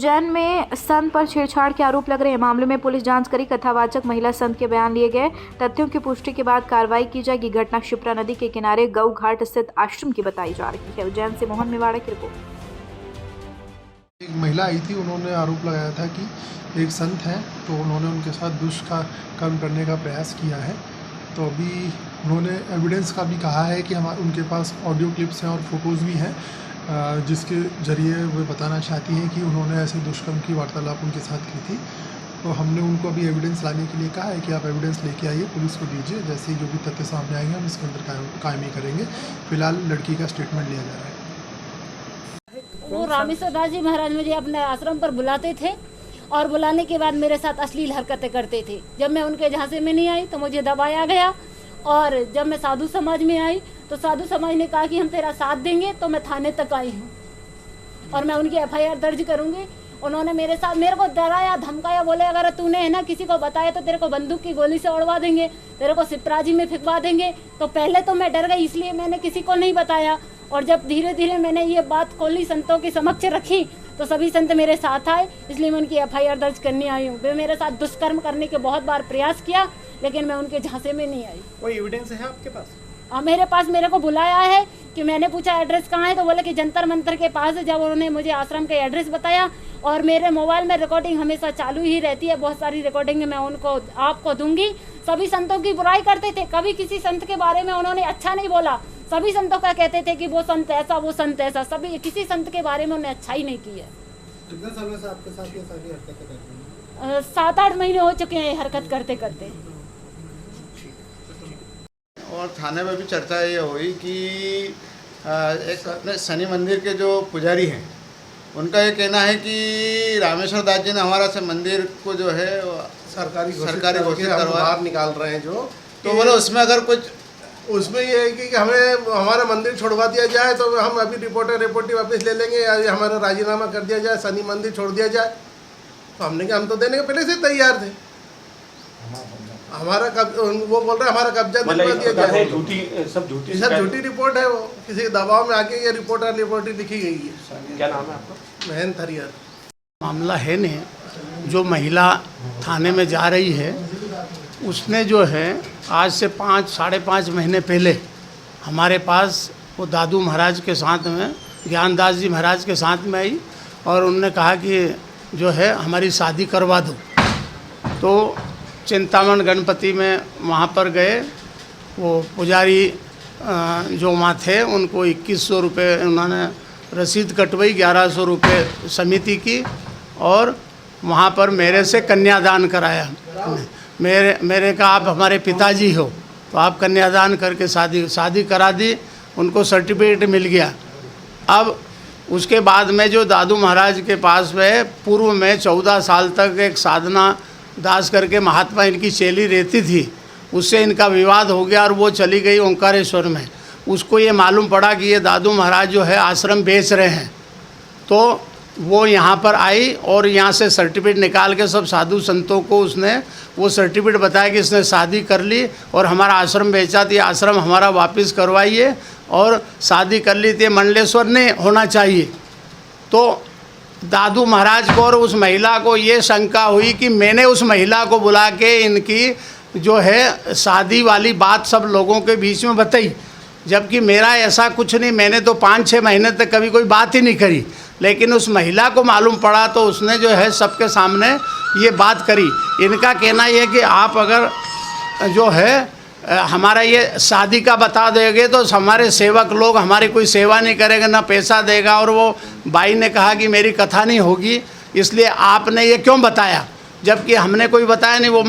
उज्जैन में संत पर छेड़छाड़ के आरोप लग रहे हैं। मामले में पुलिस जांच करी। कथावाचक महिला संत के बयान लिए गए। तथ्यों की पुष्टि के बाद कार्रवाई की जाएगी। घटना क्षिप्रा नदी के किनारे गौ घाट स्थित आश्रम की बताई जा रही है। उज्जैन से मोहन मेवाड़ा की रिपोर्ट। एक महिला आई थी, उन्होंने आरोप लगाया था कि एक संत हैं, तो उन्होंने उनके साथ दुष्कर्म करने का प्रयास किया है। तो अभी उन्होंने एविडेंस का भी कहा है कि उनके पास ऑडियो क्लिप्स हैं और फोटोज़ भी हैं, जिसके ज़रिए वे बताना चाहती हैं कि उन्होंने ऐसे दुष्कर्म की वार्तालाप उनके साथ की थी। तो हमने उनको अभी एविडेंस लाने के लिए कहा है कि आप एविडेंस लेके आइए, पुलिस को दीजिए। जैसे ही जो भी तथ्य सामने आएंगे हम इसके अंदर कायमी करेंगे। फिलहाल लड़की का स्टेटमेंट लिया जा रहा है। वो रामेश्वर दास जी महाराज मुझे अपने आश्रम पर बुलाते थे और बुलाने के बाद मेरे साथ अश्लील हरकतें करते थे। जब मैं उनके झांसे में नहीं आई तो मुझे दबाया गया, और जब मैं साधु समाज में आई तो साधु समाज ने कहा कि हम तेरा साथ देंगे। तो मैं थाने तक आई हूँ और मैं उनकी FIR दर्ज करूँगी। उन्होंने मेरे को डराया, धमकाया, बोले अगर तूने है ना किसी को बताया तो तेरे को बंदूक की गोली से उड़वा देंगे, तेरे को सिपराजी में फेंकवा देंगे। तो पहले तो मैं डर गई, इसलिए मैंने किसी को नहीं बताया। और जब धीरे धीरे मैंने ये बात खोली, संतों के समक्ष रखी, तो सभी संत मेरे साथ आए, इसलिए मैं उनकी FIR दर्ज करने आई हूँ। वे मेरे साथ दुष्कर्म करने के बहुत बार प्रयास किया, लेकिन मैं उनके झांसे में नहीं आई। कोई एविडेंस है आपके पास? मेरे पास मेरे को बुलाया है कि मैंने पूछा एड्रेस कहाँ है, तो बोले कि जंतर मंतर के पास है। जब उन्होंने मुझे आश्रम का एड्रेस बताया, और मेरे मोबाइल में रिकॉर्डिंग हमेशा चालू ही रहती है, बहुत सारी रिकॉर्डिंग मैं उनको आपको दूंगी। सभी संतों की बुराई करते थे, कभी किसी संत के बारे में उन्होंने अच्छा नहीं बोला। सभी संतों का कहते थे कि वो संत ऐसा, वो संत ऐसा, सभी किसी संत के बारे में उन्हें अच्छा ही नहीं किया। कितने समय से आपके साथ ये सारी हरकतें करते हैं? 7-8 महीने हो चुके हैं हरकत करते करते। और थाने में भी चर्चा ये हुई कि एक अपने शनि मंदिर के जो पुजारी हैं, उनका ये कहना है कि रामेश्वर दास जी ने हमारा से मंदिर को जो है सरकारी घोषित करवा बाहर निकाल रहे हैं। जो तो बोले उसमें अगर कुछ उसमें ये है कि हमें हमारा मंदिर छोड़वा दिया जाए तो हम अभी रिपोर्ट वापस ले लेंगे, या हमारा राजीनामा कर दिया जाए, शनि मंदिर छोड़ दिया जाए। तो हमने कहा हम तो देने के पहले से तैयार थे। हमारा वो बोल रहे हैं हमारा कब्जा दिलवा दिया जाए। सब झूठी रिपोर्ट है, वो किसी दबाव में आके ये रिपोर्ट लिखी गई है। क्या नाम है आपका? महेंद्र हरियर। मामला है नहीं, जो महिला थाने में जा रही है उसने जो है आज से 5-5.5 महीने पहले हमारे पास वो दादू महाराज के साथ में, ज्ञानदास जी महाराज के साथ में आई, और उन्होंने कहा कि जो है हमारी शादी करवा दो। तो चिंतामण गणपति में वहाँ पर गए, वो पुजारी जो वहाँ थे उनको 2100 रुपये उन्होंने रसीद कटवाई, 1100 रुपये समिति की, और वहाँ पर मेरे से कन्यादान कराया। मेरे का आप हमारे पिताजी हो तो आप कन्यादान करके शादी करा दी। उनको सर्टिफिकेट मिल गया। अब उसके बाद में जो दादू महाराज के पास में पूर्व में 14 साल तक एक साधना दास करके महात्मा इनकी चेली रहती थी, उससे इनका विवाद हो गया और वो चली गई ओंकारेश्वर में। उसको ये मालूम पड़ा कि ये दादू महाराज जो है आश्रम बेच रहे हैं, तो वो यहाँ पर आई और यहाँ से सर्टिफिकेट निकाल के सब साधु संतों को उसने वो सर्टिफिकेट बताया कि इसने शादी कर ली और हमारा आश्रम बेचा थी, आश्रम हमारा वापस करवाइए, और शादी कर ली थी मंडलेश्वर नहीं होना चाहिए। तो दादू महाराज को और उस महिला को ये शंका हुई कि मैंने उस महिला को बुला के इनकी जो है शादी वाली बात सब लोगों के बीच में बताई, जबकि मेरा ऐसा कुछ नहीं। मैंने तो 5-6 महीने तक कभी कोई बात ही नहीं करी, लेकिन उस महिला को मालूम पड़ा तो उसने जो है सबके सामने ये बात करी। इनका कहना ये है कि आप अगर जो है हमारा ये शादी का बता देंगे तो हमारे सेवक लोग हमारी कोई सेवा नहीं करेंगे, ना पैसा देगा। और वो बाई ने कहा कि मेरी कथा नहीं होगी, इसलिए आपने ये क्यों बताया, जबकि हमने कोई बताया नहीं। वो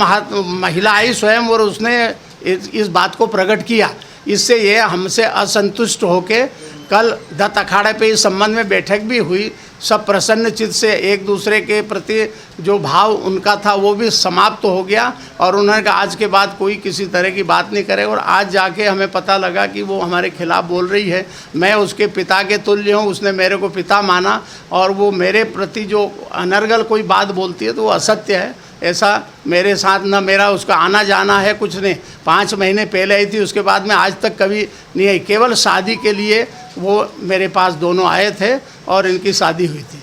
महिला आई स्वयं और उसने इस बात को प्रकट किया। इससे ये हमसे असंतुष्ट होके कल दत्त अखाड़े पे इस संबंध में बैठक भी हुई। सब प्रसन्न चित्त से एक दूसरे के प्रति जो भाव उनका था वो भी समाप्त हो गया, और उन्होंने कहा आज के बाद कोई किसी तरह की बात नहीं करेगा। और आज जाके हमें पता लगा कि वो हमारे खिलाफ़ बोल रही है। मैं उसके पिता के तुल्य हूँ, उसने मेरे को पिता माना, और वो मेरे प्रति जो अनर्गल कोई बात बोलती है तो वो असत्य है। ऐसा मेरे साथ न मेरा उसका आना जाना है, कुछ नहीं। 5 महीने पहले आई थी, उसके बाद में आज तक कभी नहीं आई। केवल शादी के लिए वो मेरे पास दोनों आए थे और इनकी शादी हुई थी।